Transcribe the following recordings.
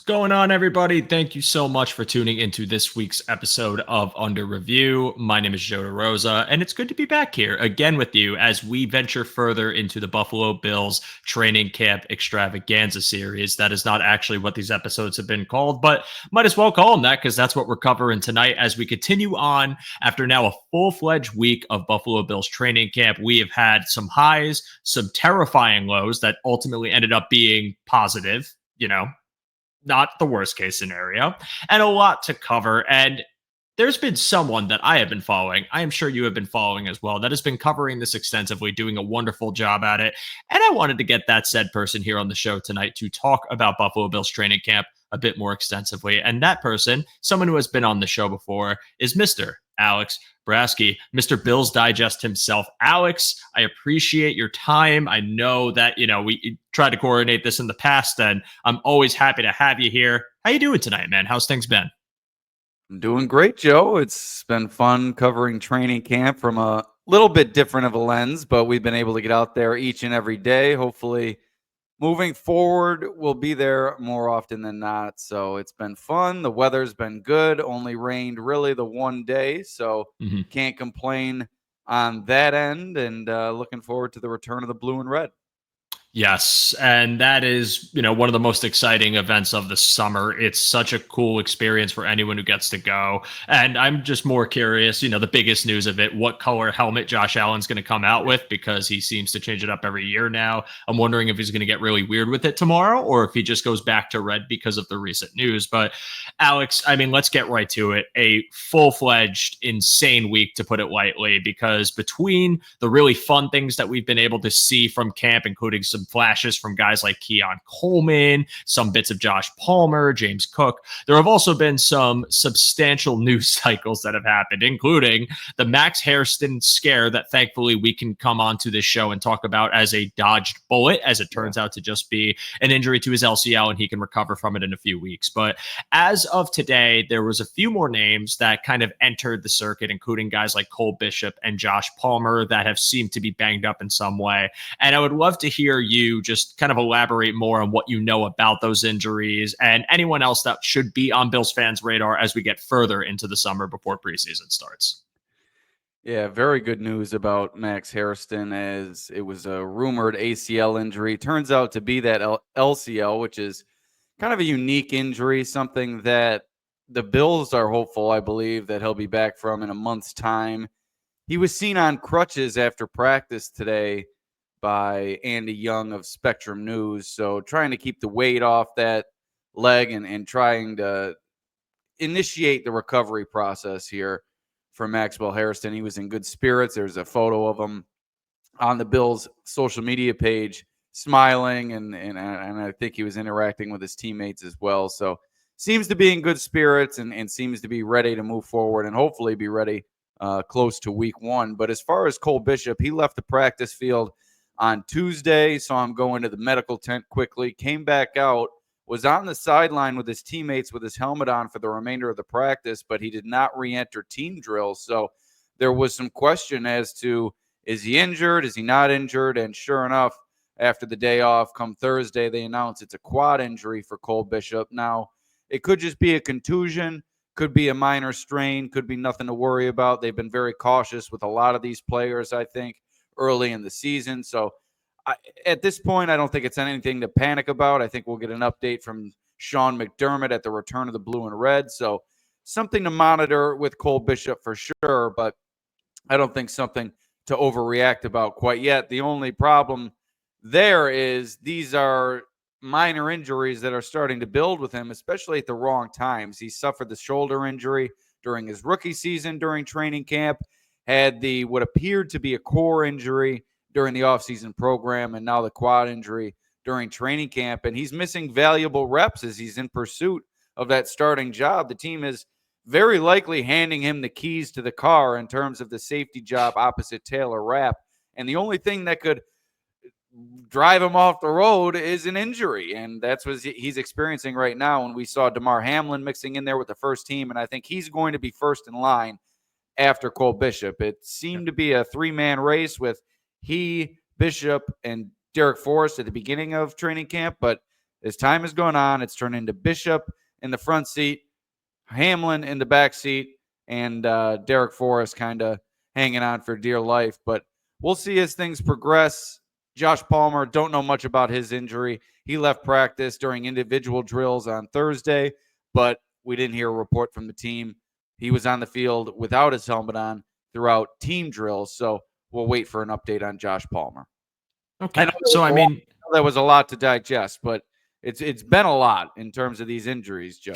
Going on, everybody? Thank you so much for tuning into this week's episode of Under Review. My name is Joe DeRosa, and it's good to be back here again with you as we venture further into the Buffalo Bills training camp extravaganza series. That is not actually what these episodes have been called, but might as well call them that because that's what we're covering tonight as we continue on after now a full-fledged week of Buffalo Bills training camp. We have had some highs, some terrifying lows that ultimately ended up being positive, not the worst case scenario, and a lot to cover. And there's been someone that I have been following. I am sure you have been following as well, that has been covering this extensively, doing a wonderful job at it. And I wanted to get that said person here on the show tonight to talk about Buffalo Bills training camp a bit more extensively. And that person, someone who has been on the show before, is Mr. Alex Brasky, Mr. Bills Digest himself. Alex, I appreciate your time. I know that, we tried to coordinate this in the past, and I'm always happy to have you here. How you doing tonight, man? How's things been? I'm doing great, Joe. It's been fun covering training camp from a little bit different of a lens, but we've been able to get out there each and every day. Hopefully, moving forward, we'll be there more often than not. So it's been fun. The weather's been good. Only rained really the one day, so can't complain on that end. And looking forward to the return of the blue and red. Yes, and that is, one of the most exciting events of the summer. It's such a cool experience for anyone who gets to go. And I'm just more curious, the biggest news of it, what color helmet Josh Allen's going to come out with, because he seems to change it up every year now. I'm wondering if he's going to get really weird with it tomorrow or if he just goes back to red because of the recent news. But Alex, let's get right to it. A full-fledged, insane week, to put it lightly, because between the really fun things that we've been able to see from camp, including some flashes from guys like Keon Coleman, some bits of Josh Palmer, James Cook, there have also been some substantial news cycles that have happened, including the Max Hairston scare that thankfully we can come onto this show and talk about as a dodged bullet, as it turns out to just be an injury to his LCL and he can recover from it in a few weeks. But as of today, there was a few more names that kind of entered the circuit, including guys like Cole Bishop and Josh Palmer that have seemed to be banged up in some way. And I would love to hear you just kind of elaborate more on what you know about those injuries and anyone else that should be on Bills fans' radar as we get further into the summer before preseason starts. Yeah, very good news about Max Hairston, as it was a rumored ACL injury. Turns out to be that LCL, which is kind of a unique injury, something that the Bills are hopeful, I believe, that he'll be back from in a month's time. He was seen on crutches after practice today by Andy Young of Spectrum News. So trying to keep the weight off that leg and trying to initiate the recovery process here for Maxwell Hairston. He was in good spirits. There's a photo of him on the Bills' social media page smiling, and I think he was interacting with his teammates as well. So seems to be in good spirits and seems to be ready to move forward and hopefully be ready close to week one. But as far as Cole Bishop, he left the practice field on Tuesday, saw him go into the medical tent quickly, came back out, was on the sideline with his teammates with his helmet on for the remainder of the practice, but he did not re-enter team drills. So there was some question as to, is he injured? Is he not injured? And sure enough, after the day off, come Thursday, they announced it's a quad injury for Cole Bishop. Now, it could just be a contusion, could be a minor strain, could be nothing to worry about. They've been very cautious with a lot of these players, I think, early in the season. So at this point, I don't think it's anything to panic about. I think we'll get an update from Sean McDermott at the return of the blue and red. So something to monitor with Cole Bishop for sure, but I don't think something to overreact about quite yet. The only problem there is these are minor injuries that are starting to build with him, especially at the wrong times. He suffered the shoulder injury during his rookie season during training camp, had the what appeared to be a core injury during the offseason program, and now the quad injury during training camp. And he's missing valuable reps as he's in pursuit of that starting job. The team is very likely handing him the keys to the car in terms of the safety job opposite Taylor Rapp. And the only thing that could drive him off the road is an injury. And that's what he's experiencing right now. And we saw DeMar Hamlin mixing in there with the first team. And I think he's going to be first in line after Cole Bishop. It seemed to be a three-man race with he, Bishop, and Derek Forrest at the beginning of training camp, but as time has gone on, it's turned into Bishop in the front seat, Hamlin in the back seat, and Derek Forrest kind of hanging on for dear life. But we'll see as things progress. Josh Palmer, don't know much about his injury. He left practice during individual drills on Thursday, but we didn't hear a report from the team. He was on the field without his helmet on throughout team drills. So we'll wait for an update on Josh Palmer. I Okay. know So, I mean, that was a lot to digest, but it's been a lot in terms of these injuries, Joe.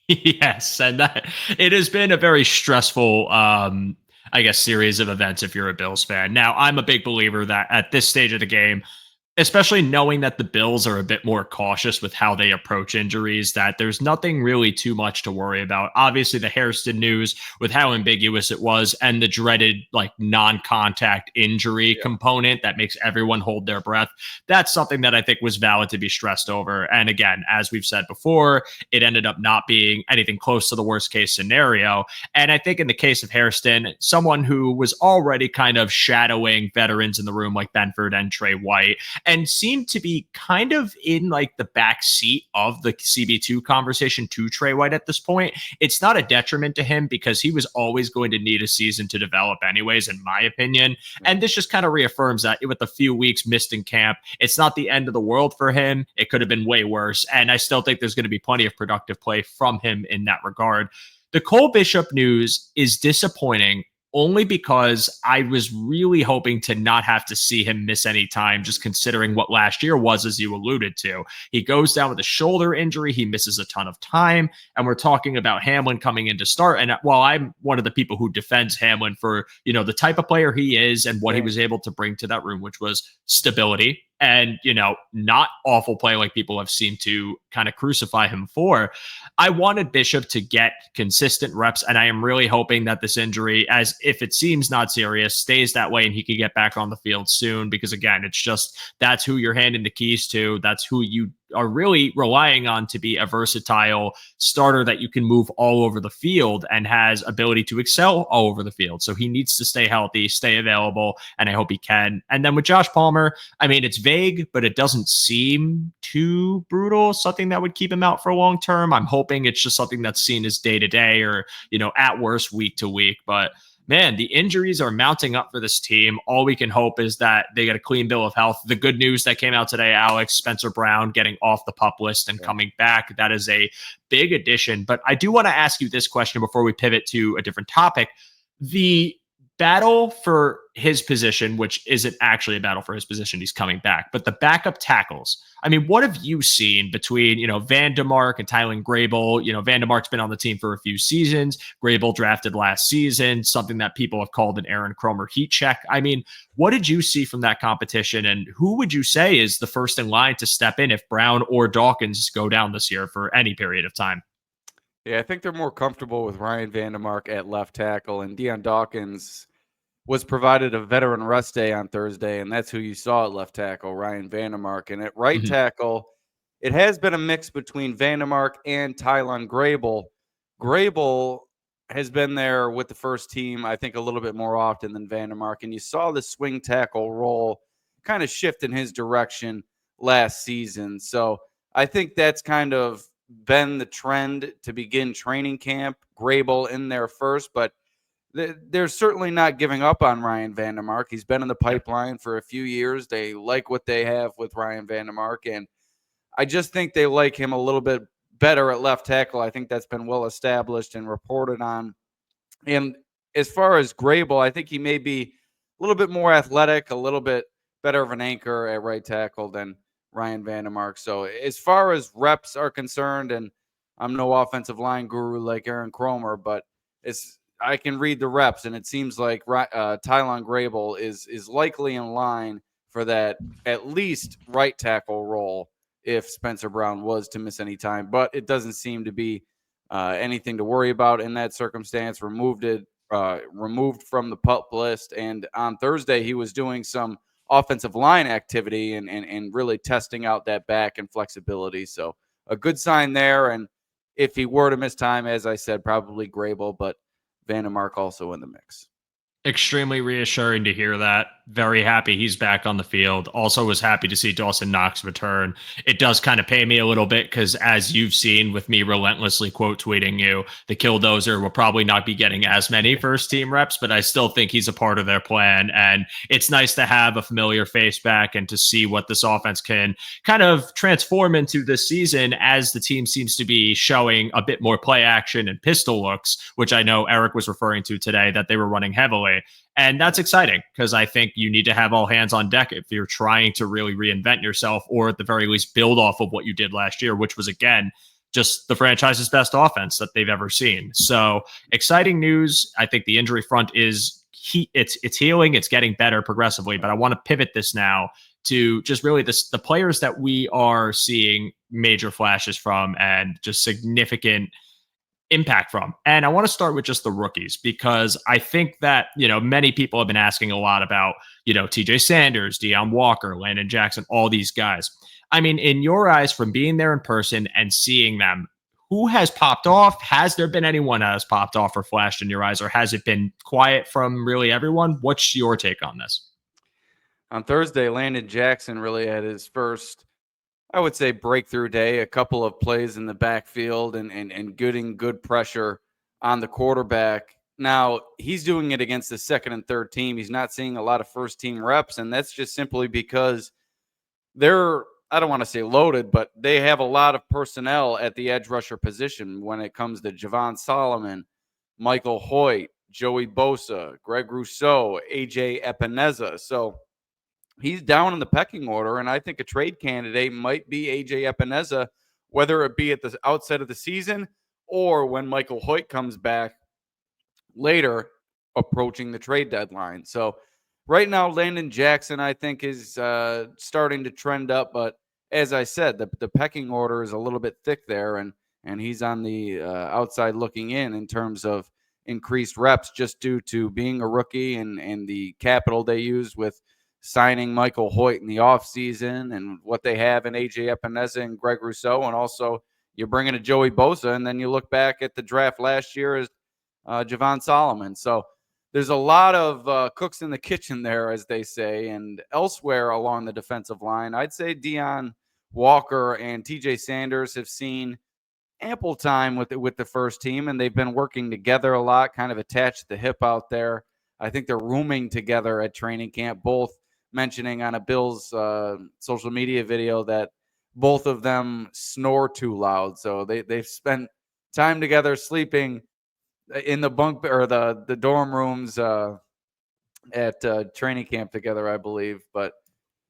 yes, and that it has been a very stressful I guess series of events if you're a Bills fan. Now, I'm a big believer that at this stage of the game, especially knowing that the Bills are a bit more cautious with how they approach injuries, that there's nothing really too much to worry about. Obviously, the Hairston news with how ambiguous it was and the dreaded like non-contact injury component that makes everyone hold their breath. That's something that I think was valid to be stressed over. And again, as we've said before, it ended up not being anything close to the worst case scenario. And I think in the case of Hairston, someone who was already kind of shadowing veterans in the room like Benford and Trey White, and seemed to be kind of in like the back seat of the CB2 conversation to Trey White at this point. It's not a detriment to him because he was always going to need a season to develop anyways, in my opinion. And this just kind of reaffirms that with a few weeks missed in camp, it's not the end of the world for him. It could have been way worse. And I still think there's going to be plenty of productive play from him in that regard. The Cole Bishop news is disappointing only because I was really hoping to not have to see him miss any time, just considering what last year was, as you alluded to. He goes down with a shoulder injury. He misses a ton of time. And we're talking about Hamlin coming in to start. And while I'm one of the people who defends Hamlin for, the type of player he is and what he was able to bring to that room, which was stability and, not awful play like people have seemed to kind of crucify him for, I wanted Bishop to get consistent reps, and I am really hoping that this injury, as if it seems not serious, stays that way and he can get back on the field soon. Because again, it's just that's who you're handing the keys to. That's who you are really relying on to be a versatile starter that you can move all over the field and has ability to excel all over the field. So he needs to stay healthy, stay available, and I hope he can. And then with Josh Palmer, I mean, it's vague, but it doesn't seem too brutal, something that would keep him out for a long term. I'm hoping it's just something that's seen as day to day or, at worst week to week. But man, the injuries are mounting up for this team. All we can hope is that they get a clean bill of health. The good news that came out today, Alex, Spencer Brown getting off the PUP list and coming back, that is a big addition. But I do want to ask you this question before we pivot to a different topic. The battle for his position, which isn't actually a battle for his position, he's coming back, but the backup tackles. I mean, what have you seen between, Vandemark and Tylen Grable? Vandemark's been on the team for a few seasons. Grable drafted last season, something that people have called an Aaron Cromer heat check. I mean, what did you see from that competition? And who would you say is the first in line to step in if Brown or Dawkins go down this year for any period of time? Yeah, I think they're more comfortable with Ryan Vandemark at left tackle, and Deion Dawkins was provided a veteran rest day on Thursday, and that's who you saw at left tackle, Ryan Vandemark. And at right tackle, it has been a mix between Vandemark and Tylen Grable. Grable has been there with the first team, I think, a little bit more often than Vandemark, and you saw the swing tackle role kind of shift in his direction last season. So I think that's kind of been the trend to begin training camp. Grable in there first, but they're certainly not giving up on Ryan Vandemark. He's been in the pipeline for a few years. They like what they have with Ryan Vandemark, and I just think they like him a little bit better at left tackle. I think that's been well established and reported on. And as far as Grable, I think he may be a little bit more athletic, a little bit better of an anchor at right tackle than Ryan Vandemark. So as far as reps are concerned, and I'm no offensive line guru like Aaron Cromer, but I can read the reps, and it seems like Tylen Grable is likely in line for that at least right tackle role if Spencer Brown was to miss any time. But it doesn't seem to be anything to worry about in that circumstance. Removed from the PUP list, and on Thursday he was doing some offensive line activity and really testing out that back and flexibility. So a good sign there. And if he were to miss time, as I said, probably Grable, but Vandemark also in the mix. Extremely reassuring to hear that. Very happy he's back on the field. Also was happy to see Dawson Knox return. It does kind of pay me a little bit because, as you've seen with me relentlessly quote tweeting you, the Killdozer will probably not be getting as many first team reps, but I still think he's a part of their plan. And it's nice to have a familiar face back and to see what this offense can kind of transform into this season as the team seems to be showing a bit more play action and pistol looks, which I know Eric was referring to today that they were running heavily. And that's exciting because I think you need to have all hands on deck if you're trying to really reinvent yourself or at the very least build off of what you did last year, which was, again, just the franchise's best offense that they've ever seen. So exciting news. I think the injury front is it's healing, it's getting better progressively, but I want to pivot this now to just really the players that we are seeing major flashes from and just significant impact from. And I want to start with just the rookies because I think that, many people have been asking a lot about, TJ Sanders, Deion Walker, Landon Jackson, all these guys. I mean, in your eyes, from being there in person and seeing them, who has popped off? Has there been anyone that has popped off or flashed in your eyes, or has it been quiet from really everyone? What's your take on this? On Thursday, Landon Jackson really had his first, I would say, breakthrough day. A couple of plays in the backfield and getting good pressure on the quarterback. Now he's doing it against the second and third team. He's not seeing a lot of first team reps, and that's just simply because they're, I don't want to say loaded, but they have a lot of personnel at the edge rusher position when it comes to Javon Solomon, Michael Hoyt, Joey Bosa, Greg Rousseau, AJ Epineza. So he's down in the pecking order, and I think a trade candidate might be AJ Epineza, whether it be at the outset of the season or when Michael Hoyt comes back later, approaching the trade deadline. So right now, Landon Jackson, I think, is starting to trend up, but as I said, the pecking order is a little bit thick there, and he's on the outside looking in terms of increased reps just due to being a rookie and the capital they used with signing Michael Hoyt in the offseason and what they have in AJ Epineza and Greg Rousseau. And also you're bringing a Joey Bosa, and then you look back at the draft last year as Javon Solomon. So there's a lot of cooks in the kitchen there, as they say. And elsewhere along the defensive line, I'd say Deion Walker and TJ Sanders have seen ample time with the first team, and they've been working together a lot, kind of attached at the hip out there. I think they're rooming together at training camp, both mentioning on a Bills social media video that both of them snore too loud. So they've spent time together sleeping in the bunk or the dorm rooms at training camp together, I believe. But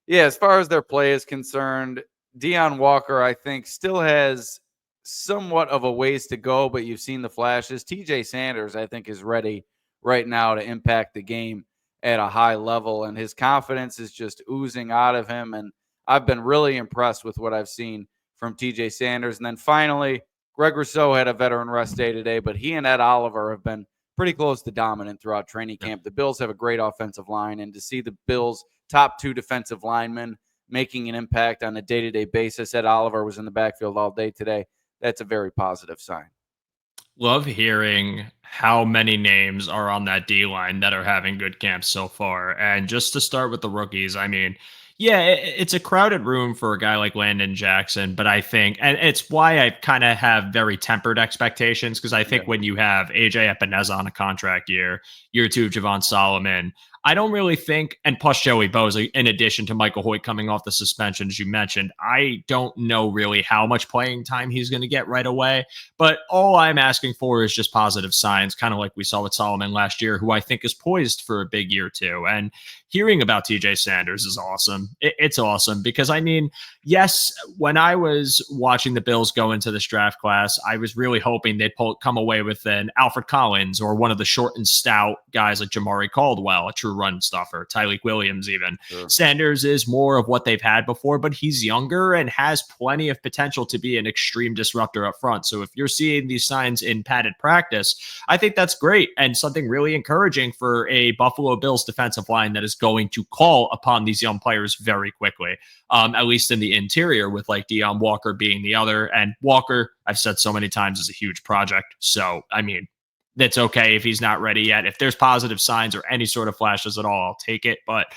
yeah, as far as their play is concerned, Deion Walker, I think, still has somewhat of a ways to go, but you've seen the flashes. TJ Sanders, I think, is ready right now to impact the game at a high level, and his confidence is just oozing out of him. And I've been really impressed with what I've seen from TJ Sanders. And then finally, Greg Rousseau had a veteran rest day today, but he and Ed Oliver have been pretty close to dominant throughout training camp. The Bills have a great offensive line, and to see the Bills' top two defensive linemen making an impact on a day-to-day basis, Ed Oliver was in the backfield all day today. That's a very positive sign. Love hearing how many names are on that D line that are having good camps so far. And just to start with the rookies, I mean, yeah, it's a crowded room for a guy like Landon Jackson, but I think, and it's why I kind of have very tempered expectations because I think when you have AJ Epineza on a contract year two of Javon Solomon, I don't really think, and plus Joey Bosa, in addition to Michael Hoyt coming off the suspension, as you mentioned, I don't know really how much playing time he's going to get right away. But all I'm asking for is just positive signs, kind of like we saw with Solomon last year, who I think is poised for a big year too. And hearing about TJ Sanders is awesome. It's awesome because, I mean, yes, when I was watching the Bills go into this draft class, I was really hoping they'd come away with an Alfred Collins or one of the short and stout guys like Jamari Caldwell, a true run stuffer, Tyleek Williams even. Sure. Sanders is more of what they've had before, but he's younger and has plenty of potential to be an extreme disruptor up front. So if you're seeing these signs in padded practice, I think that's great and something really encouraging for a Buffalo Bills defensive line that is going to call upon these young players very quickly, at least in the interior, with like Deion Walker being the other. And Walker, I've said so many times, is a huge project. So, I mean, that's okay if he's not ready yet. If there's positive signs or any sort of flashes at all, I'll take it. But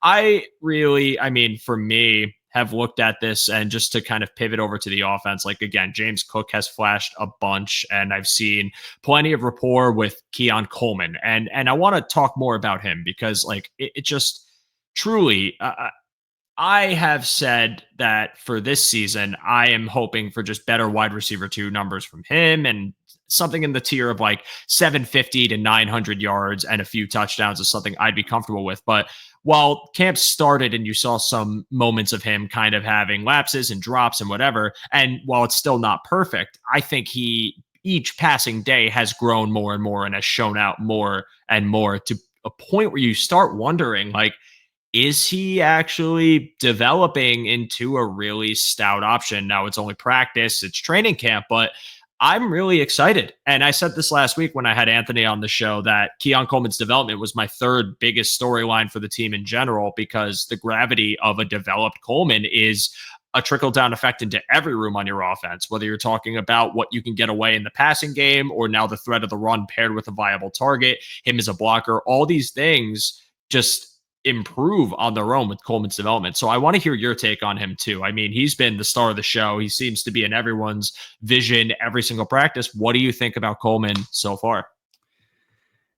I mean, for me, have looked at this and just to kind of pivot over to the offense, like again, James Cook has flashed a bunch, and I've seen plenty of rapport with Keon Coleman, and I want to talk more about him because like it just truly. I have said that for this season, I am hoping for just better wide receiver two numbers from him and something in the tier of like 750 to 900 yards and a few touchdowns is something I'd be comfortable with. But while camp started and you saw some moments of him kind of having lapses and drops and whatever, and while it's still not perfect, I think he each passing day has grown more and more and has shown out more and more to a point where you start wondering like, is he actually developing into a really stout option? Now it's only practice, it's training camp, but I'm really excited. And I said this last week when I had Anthony on the show that Keon Coleman's development was my third biggest storyline for the team in general because the gravity of a developed Coleman is a trickle down effect into every room on your offense, whether you're talking about what you can get away in the passing game or now the threat of the run paired with a viable target, him as a blocker, all these things just improve on their own with Coleman's development. So I want to hear your take on him too. I mean, he's been the star of the show. He seems to be in everyone's vision every single practice. What do you think about Coleman so far?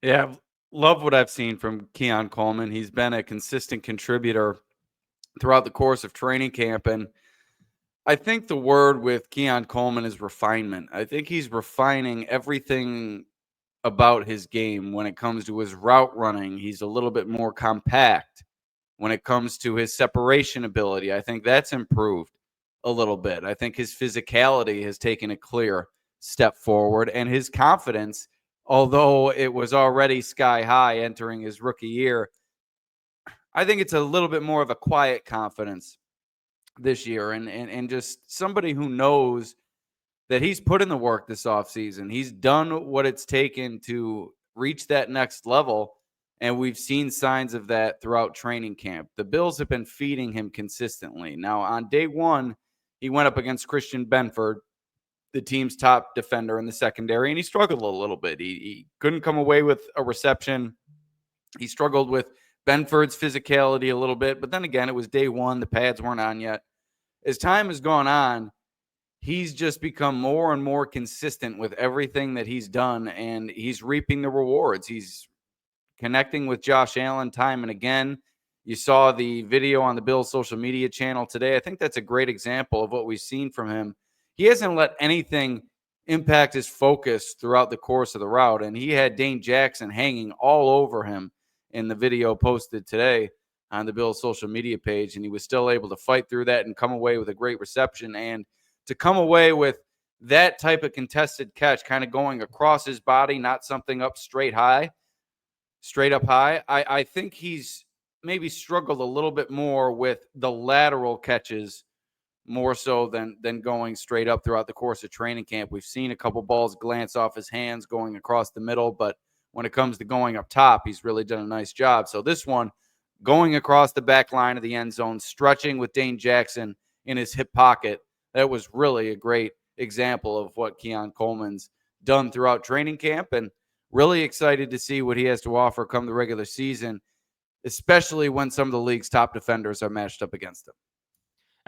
Yeah, love what I've seen from Keon Coleman. He's been a consistent contributor throughout the course of training camp. And I think the word with Keon Coleman is refinement. I think he's refining everything about his game when it comes to his route running. He's a little bit more compact when it comes to his separation ability. I think that's improved a little bit. I think his physicality has taken a clear step forward, and his confidence, although it was already sky high entering his rookie year, I think it's a little bit more of a quiet confidence this year, and just somebody who knows that he's put in the work this offseason. He's done what it's taken to reach that next level, and we've seen signs of that throughout training camp. The Bills have been feeding him consistently. Now, on day one, he went up against Christian Benford, the team's top defender in the secondary, and he struggled a little bit. He couldn't come away with a reception. He struggled with Benford's physicality a little bit, but then again, it was day one. The pads weren't on yet. As time has gone on, he's just become more and more consistent with everything that he's done, and he's reaping the rewards. He's connecting with Josh Allen time and again. You saw the video on the Bills social media channel today. I think that's a great example of what we've seen from him. He hasn't let anything impact his focus throughout the course of the route, and he had Dane Jackson hanging all over him in the video posted today on the Bills social media page, and he was still able to fight through that and come away with a great reception. And to come away with that type of contested catch kind of going across his body, not something up straight up high. I think he's maybe struggled a little bit more with the lateral catches more so than going straight up throughout the course of training camp. We've seen a couple balls glance off his hands going across the middle, but when it comes to going up top, he's really done a nice job. So this one, going across the back line of the end zone, stretching with Dane Jackson in his hip pocket, that was really a great example of what Keon Coleman's done throughout training camp, and really excited to see what he has to offer come the regular season, especially when some of the league's top defenders are matched up against him.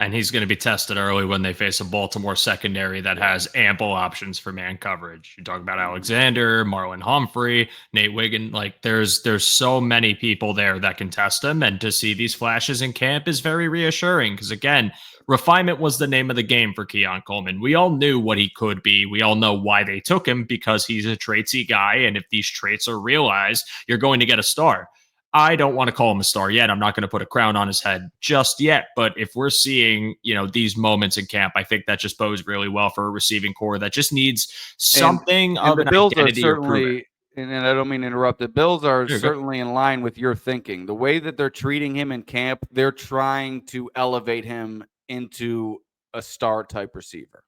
And he's going to be tested early when they face a Baltimore secondary that has ample options for man coverage. You talk about Alexander, Marlon Humphrey, Nate Wiggin. Like there's so many people there that can test him, and to see these flashes in camp is very reassuring because again, refinement was the name of the game for Keon Coleman. We all knew what he could be. We all know why they took him because he's a traitsy guy, and if these traits are realized, you're going to get a star. I don't want to call him a star yet. I'm not going to put a crown on his head just yet. But if we're seeing, these moments in camp, I think that just bodes really well for a receiving core that just needs something and of the an Bills identity are or prove it. and I don't mean to interrupt. The Bills are There you go. certainly in line with your thinking. The way that they're treating him in camp, they're trying to elevate him into a star type receiver.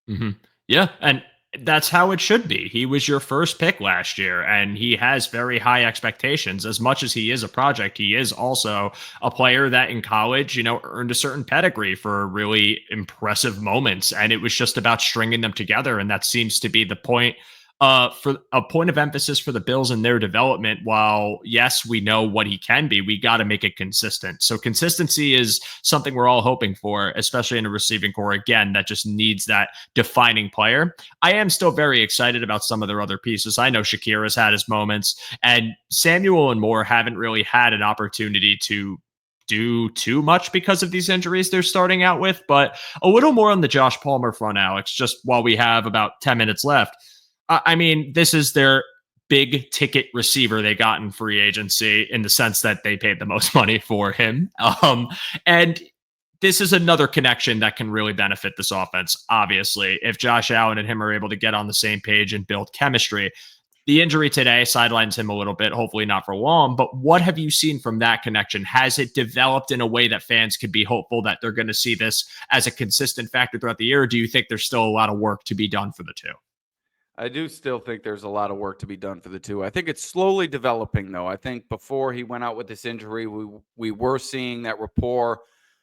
Mm-hmm. Yeah. And that's how it should be. He was your first pick last year, and he has very high expectations. As much as he is a project, he is also a player that in college, earned a certain pedigree for really impressive moments. And it was just about stringing them together. And that seems to be the point For a point of emphasis for the Bills and their development, while yes, we know what he can be, we got to make it consistent. So consistency is something we're all hoping for, especially in a receiving core, again, that just needs that defining player. I am still very excited about some of their other pieces. I know Shakir has had his moments, and Samuel and Moore haven't really had an opportunity to do too much because of these injuries they're starting out with. But a little more on the Josh Palmer front, Alex, just while we have about 10 minutes left. I mean, this is their big ticket receiver they got in free agency in the sense that they paid the most money for him. And this is another connection that can really benefit this offense, obviously, if Josh Allen and him are able to get on the same page and build chemistry. The injury today sidelines him a little bit, hopefully not for long. But what have you seen from that connection? Has it developed in a way that fans could be hopeful that they're going to see this as a consistent factor throughout the year? Or do you think there's still a lot of work to be done for the two? I do still think there's a lot of work to be done for the two. I think it's slowly developing, though. I think before he went out with this injury, we were seeing that rapport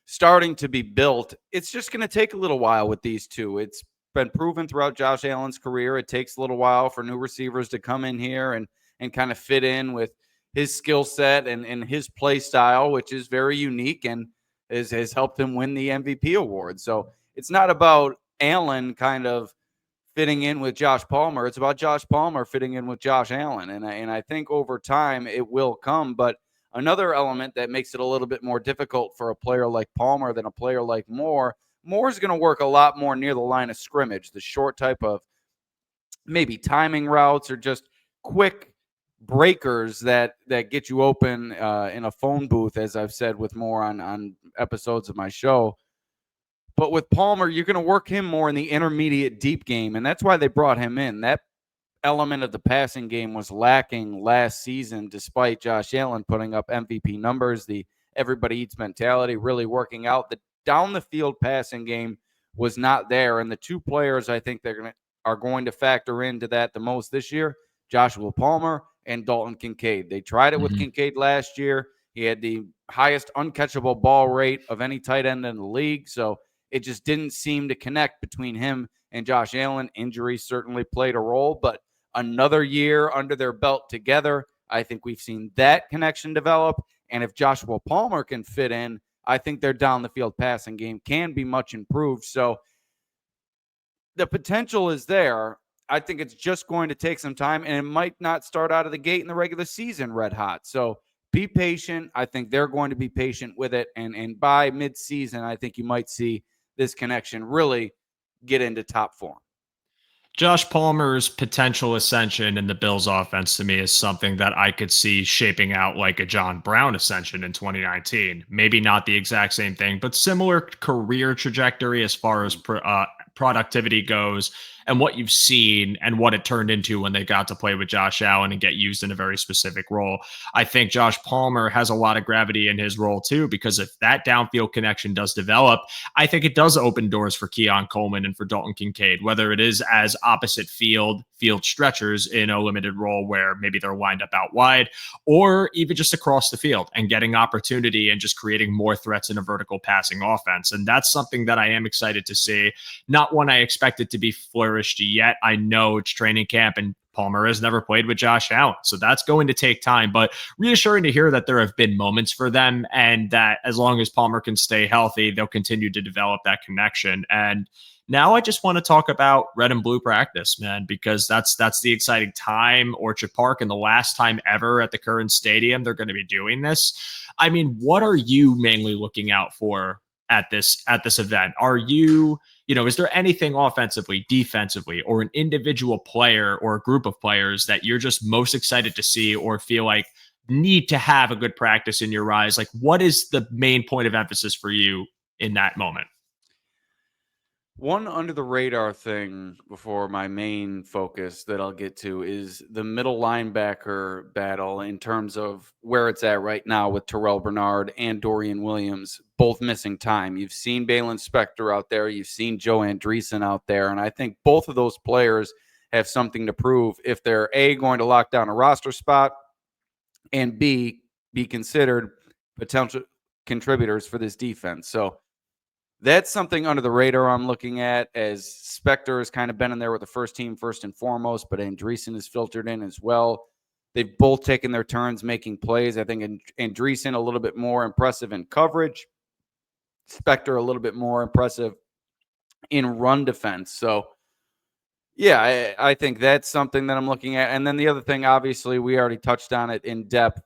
starting to be built. It's just going to take a little while with these two. It's been proven throughout Josh Allen's career. It takes a little while for new receivers to come in here and kind of fit in with his skill set and his play style, which is very unique and has helped him win the MVP award. So it's not about Allen kind of fitting in with Josh Palmer. It's about Josh Palmer fitting in with Josh Allen. And I think over time it will come. But another element that makes it a little bit more difficult for a player like Palmer than a player like Moore, Moore's going to work a lot more near the line of scrimmage, the short type of maybe timing routes or just quick breakers that get you open in a phone booth, as I've said with Moore on episodes of my show. But with Palmer, you're going to work him more in the intermediate deep game, and that's why they brought him in. That element of the passing game was lacking last season, despite Josh Allen putting up MVP numbers, the everybody eats mentality really working out. The down the field passing game was not there, and the two players I think are going to factor into that the most this year, Joshua Palmer and Dalton Kincaid. They tried it with Mhm. Kincaid last year. He had the highest uncatchable ball rate of any tight end in the league, so it just didn't seem to connect between him and Josh Allen. Injuries certainly played a role, but another year under their belt together, I think we've seen that connection develop. And if Joshua Palmer can fit in, I think their down the field passing game can be much improved. So the potential is there. I think it's just going to take some time, and it might not start out of the gate in the regular season red hot. So be patient. I think they're going to be patient with it. And by midseason, I think you might see this connection really get into top form. Josh Palmer's potential ascension in the Bills offense to me is something that I could see shaping out like a John Brown ascension in 2019. Maybe not the exact same thing, but similar career trajectory as far as productivity goes and what you've seen and what it turned into when they got to play with Josh Allen and get used in a very specific role. I think Josh Palmer has a lot of gravity in his role too, because if that downfield connection does develop, I think it does open doors for Keon Coleman and for Dalton Kincaid, whether it is as opposite field stretchers in a limited role where maybe they're lined up out wide, or even just across the field and getting opportunity and just creating more threats in a vertical passing offense. And that's something that I am excited to see. Not one I expected to be flourished yet. I know it's training camp and Palmer has never played with Josh Allen. So that's going to take time, but reassuring to hear that there have been moments for them and that as long as Palmer can stay healthy, they'll continue to develop that connection. And now I just want to talk about red and blue practice, man, because that's the exciting time. Orchard Park, and the last time ever at the current stadium they're going to be doing this. I mean, what are you mainly looking out for at this event? Are you, is there anything offensively, defensively, or an individual player or a group of players that you're just most excited to see or feel like need to have a good practice in your eyes? Like, what is the main point of emphasis for you in that moment? One under the radar thing before my main focus that I'll get to is the middle linebacker battle in terms of where it's at right now with Terrell Bernard and Dorian Williams, both missing time. You've seen Balin Spector out there, you've seen Joe Andreessen out there, and I think both of those players have something to prove if they're A, going to lock down a roster spot, and B, be considered potential contributors for this defense. So That's something under the radar I'm looking at, as Spector has kind of been in there with the first team first and foremost, but Andreessen is filtered in as well. They've both taken their turns making plays. I think Andreessen a little bit more impressive in coverage, Spector a little bit more impressive in run defense. So, yeah, I think that's something that I'm looking at. And then the other thing, obviously, we already touched on it in depth,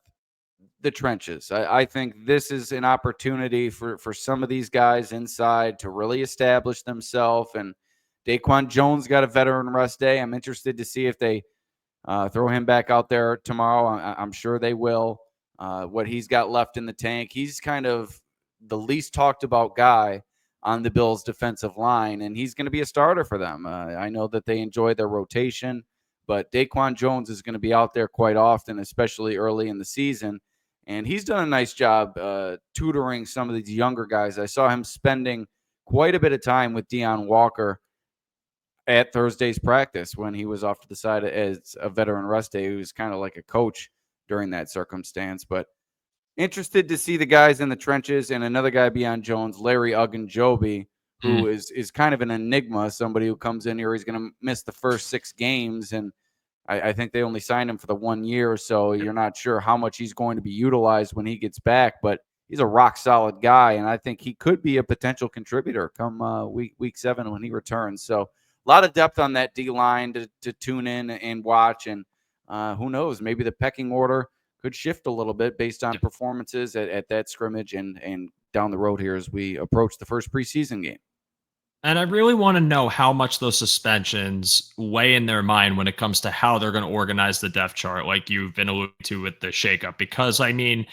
the trenches. I think this is an opportunity for some of these guys inside to really establish themselves. And Daquan Jones got a veteran rest day. I'm interested to see if they throw him back out there tomorrow. I'm sure they will. What he's got left in the tank. He's kind of the least talked about guy on the Bills' defensive line, and he's going to be a starter for them. I know that they enjoy their rotation, but Daquan Jones is going to be out there quite often, especially early in the season. And he's done a nice job tutoring some of these younger guys. I saw him spending quite a bit of time with Deion Walker at Thursday's practice when he was off to the side as a veteran rest day. He was kind of like a coach during that circumstance. But interested to see the guys in the trenches, and another guy beyond Jones, Larry Ogunjobi, who is kind of an enigma, somebody who comes in here, he's going to miss the first 6 games, and I think they only signed him for the 1 year, so you're not sure how much he's going to be utilized when he gets back, but he's a rock solid guy, and I think he could be a potential contributor come week 7 when he returns. So a lot of depth on that D line to tune in and watch, and who knows, maybe the pecking order could shift a little bit based on performances at that scrimmage and down the road here as we approach the first preseason game. And I really want to know how much those suspensions weigh in their mind when it comes to how they're going to organize the depth chart, like you've been alluding to with the shakeup. Because, I mean,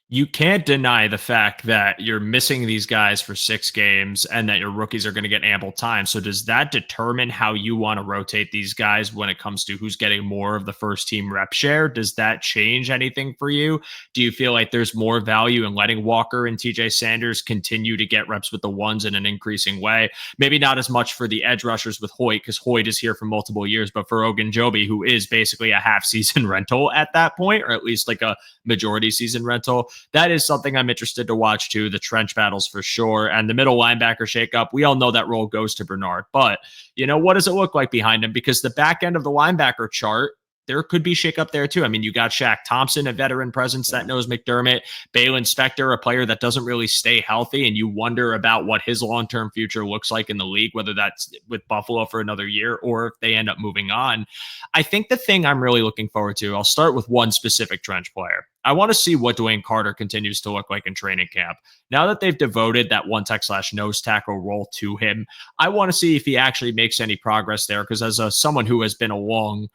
you can't deny the fact that you're missing these guys for 6 games and that your rookies are going to get ample time. So does that determine how you want to rotate these guys when it comes to who's getting more of the first team rep share? Does that change anything for you? Do you feel like there's more value in letting Walker and TJ Sanders continue to get reps with the ones in an increasing way? Maybe not as much for the edge rushers with Hoyt, because Hoyt is here for multiple years, but for Ogunjobi, who is basically a half season rental at that point, or at least like a majority season rental, that is something I'm interested to watch too. The trench battles for sure. And the middle linebacker shakeup, we all know that role goes to Bernard. But, what does it look like behind him? Because the back end of the linebacker chart, there could be shakeup there too. I mean, you got Shaq Thompson, a veteran presence that knows McDermott, Balin Spector, a player that doesn't really stay healthy, and you wonder about what his long-term future looks like in the league, whether that's with Buffalo for another year or if they end up moving on. I think the thing I'm really looking forward to, I'll start with one specific trench player. I want to see what Dwayne Carter continues to look like in training camp. Now that they've devoted that one tech / nose tackle role to him, I want to see if he actually makes any progress there. Because as someone who has been a long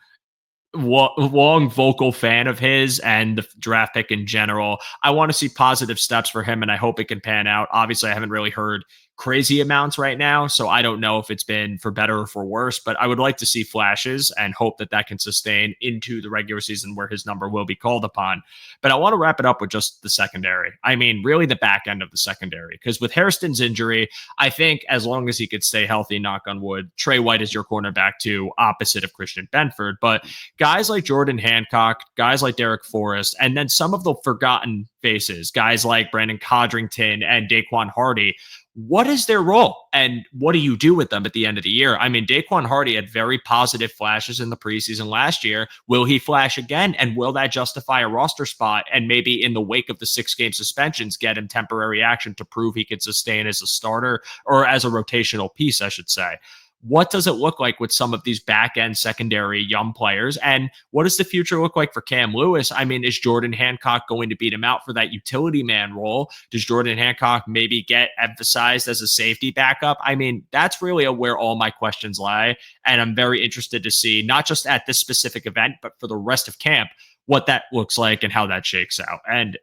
vocal fan of his and the draft pick in general, I want to see positive steps for him, and I hope it can pan out. Obviously, I haven't really heard crazy amounts right now, so I don't know if it's been for better or for worse, but I would like to see flashes and hope that that can sustain into the regular season where his number will be called upon. But I want to wrap it up with just the secondary. I mean, really the back end of the secondary, because with Hairston's injury, I think as long as he could stay healthy, knock on wood, Trey White is your cornerback too, opposite of Christian Benford. But guys like Jordan Hancock, guys like Derek Forrest, and then some of the forgotten faces, guys like Brandon Codrington and Daquan Hardy, what is their role and what do you do with them at the end of the year? I mean, Daquan Hardy had very positive flashes in the preseason last year. Will he flash again? And will that justify a roster spot? And maybe in the wake of the 6-game suspensions, get him temporary action to prove he could sustain as a starter or as a rotational piece, I should say. What does it look like with some of these back end secondary young players? And what does the future look like for Cam Lewis? I mean, is Jordan Hancock going to beat him out for that utility man role? Does Jordan Hancock maybe get emphasized as a safety backup? I mean, that's really where all my questions lie. And I'm very interested to see, not just at this specific event, but for the rest of camp, what that looks like and how that shakes out. And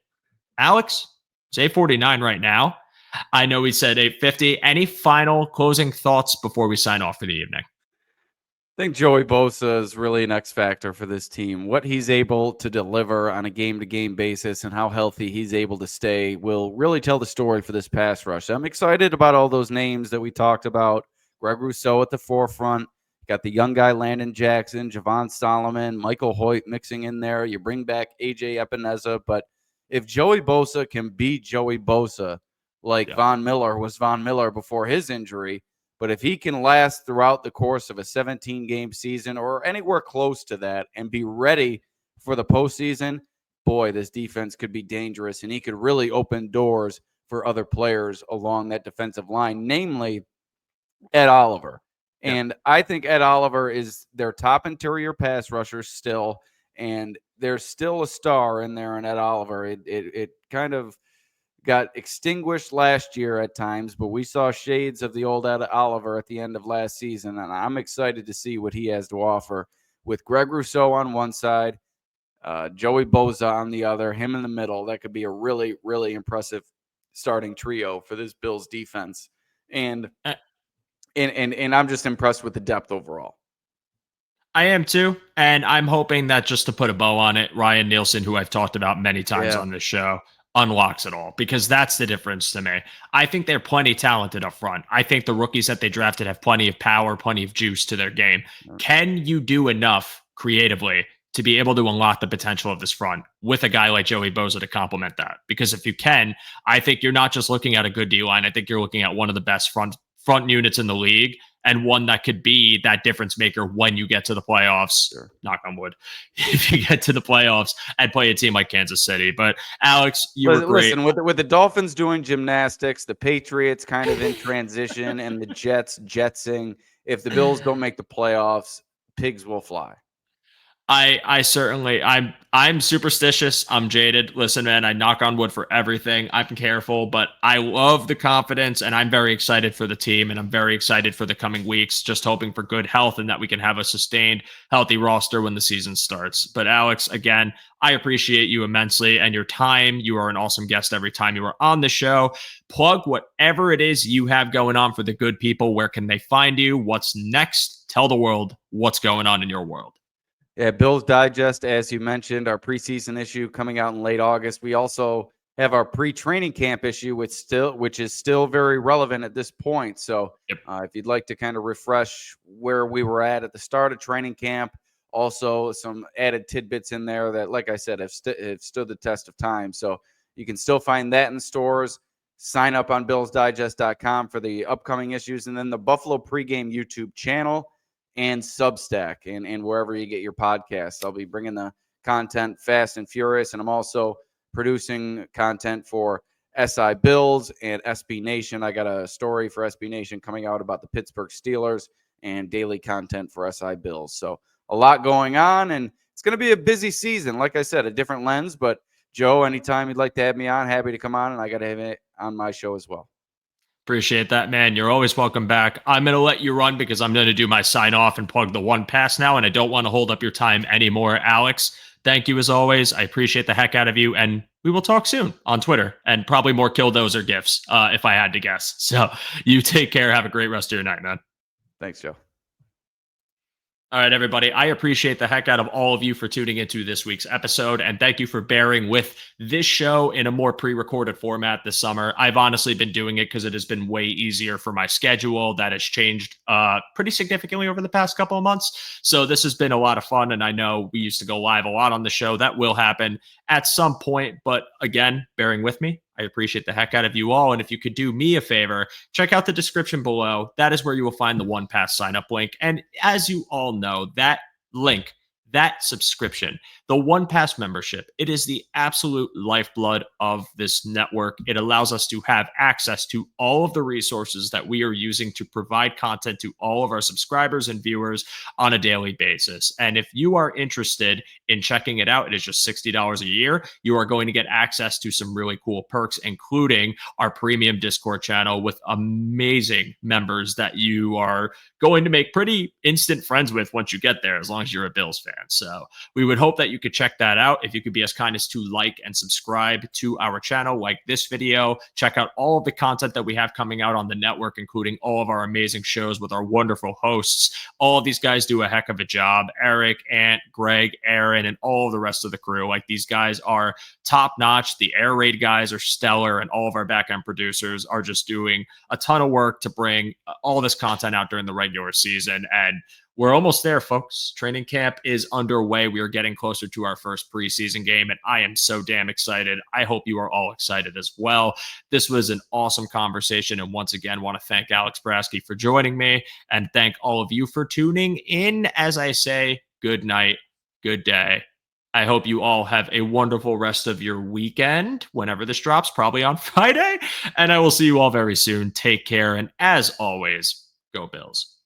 Alex, it's 8:49 right now. I know we said 8:50. Any final closing thoughts before we sign off for the evening? I think Joey Bosa is really an X factor for this team. What he's able to deliver on a game-to-game basis and how healthy he's able to stay will really tell the story for this pass rush. I'm excited about all those names that we talked about. Greg Rousseau at the forefront. Got the young guy Landon Jackson, Javon Solomon, Michael Hoyt mixing in there. You bring back AJ Epineza, but if Joey Bosa can be Joey Bosa, like Yeah. Von Miller was Von Miller before his injury. But if he can last throughout the course of a 17-game season or anywhere close to that and be ready for the postseason, boy, this defense could be dangerous, and he could really open doors for other players along that defensive line, namely Ed Oliver. Yeah. And I think Ed Oliver is their top interior pass rusher still, and there's still a star in there in Ed Oliver. It kind of got extinguished last year at times, but we saw shades of the old Ed Oliver at the end of last season, and I'm excited to see what he has to offer with Greg Rousseau on one side, Joey Bosa on the other, him in the middle. That could be a really, really impressive starting trio for this Bills defense. And Uh, and I'm just impressed with the depth overall. I am too. And I'm hoping that, just to put a bow on it, Ryan Nielsen, who I've talked about many times Yeah. on this show, unlocks it all, because that's the difference to me. I think they're plenty talented up front. I think the rookies that they drafted have plenty of power, plenty of juice to their game. Can you do enough creatively to be able to unlock the potential of this front with a guy like Joey Bosa to complement that? Because if you can, I think you're not just looking at a good D line. I think you're looking at one of the best front units in the league, and one that could be that difference maker when you get to the playoffs. Sure. Knock on wood. If you get to the playoffs and play a team like Kansas City. But Alex, you were great. Listen, with the Dolphins doing gymnastics, the Patriots kind of in transition, and the Jets jetsing. If the Bills don't make the playoffs, pigs will fly. I certainly I'm superstitious. I'm jaded. Listen, man, I knock on wood for everything. I'm careful, but I love the confidence, and I'm very excited for the team, and I'm very excited for the coming weeks, just hoping for good health and that we can have a sustained, healthy roster when the season starts. But Alex, again, I appreciate you immensely and your time. You are an awesome guest every time you are on the show. Plug whatever it is you have going on for the good people. Where can they find you? What's next? Tell the world what's going on in your world. Yeah, Bills Digest, as you mentioned, our preseason issue coming out in late August. We also have our pre-training camp issue, which is still very relevant at this point. So Yep. if you'd like to kind of refresh where we were at the start of training camp, also some added tidbits in there that, like I said, have stood the test of time. So you can still find that in stores. Sign up on BillsDigest.com for the upcoming issues, and then the Buffalo Pregame YouTube channel and Substack, and wherever you get your podcasts. I'll be bringing the content fast and furious, and I'm also producing content for SI Bills and SB Nation. I got a story for SB Nation coming out about the Pittsburgh Steelers, and daily content for SI Bills. So a lot going on, and it's going to be a busy season. Like I said, a different lens, but Joe, anytime you'd like to have me on, happy to come on, and I got to have it on my show as well. Appreciate that, man. You're always welcome back. I'm going to let you run because I'm going to do my sign off and plug the one pass now, and I don't want to hold up your time anymore. Alex, thank you as always. I appreciate the heck out of you, and we will talk soon on Twitter, and probably more Killdozer gifts if I had to guess. So you take care. Have a great rest of your night, man. Thanks, Joe. All right, everybody. I appreciate the heck out of all of you for tuning into this week's episode, and thank you for bearing with this show in a more pre-recorded format this summer. I've honestly been doing it because it has been way easier for my schedule. That has changed pretty significantly over the past couple of months. So this has been a lot of fun, and I know we used to go live a lot on the show. That will happen at some point, but again, bearing with me. I appreciate the heck out of you all. And if you could do me a favor, check out the description below. That is where you will find the One Pass sign up link. And as you all know, that link, that subscription, the One Pass membership, it is the absolute lifeblood of this network. It allows us to have access to all of the resources that we are using to provide content to all of our subscribers and viewers on a daily basis. And if you are interested in checking it out, it is just $60 a year. You are going to get access to some really cool perks, including our premium Discord channel with amazing members that you are going to make pretty instant friends with once you get there, as long as you're a Bills fan. So we would hope that you could check that out. If you could be as kind as to like and subscribe to our channel, like this video, check out all of the content that we have coming out on the network, including all of our amazing shows with our wonderful hosts. All of these guys do a heck of a job. Eric, Ant, Greg, Aaron, and all of the rest of the crew. Like, these guys are top notch. The air raid guys are stellar, and all of our back end producers are just doing a ton of work to bring all this content out during the regular season. And we're almost there, folks. Training camp is underway. We are getting closer to our first preseason game, and I am so damn excited. I hope you are all excited as well. This was an awesome conversation, and once again, want to thank Alex Brasky for joining me, and thank all of you for tuning in. As I say, good night, good day. I hope you all have a wonderful rest of your weekend whenever this drops, probably on Friday. And I will see you all very soon. Take care. And as always, go Bills.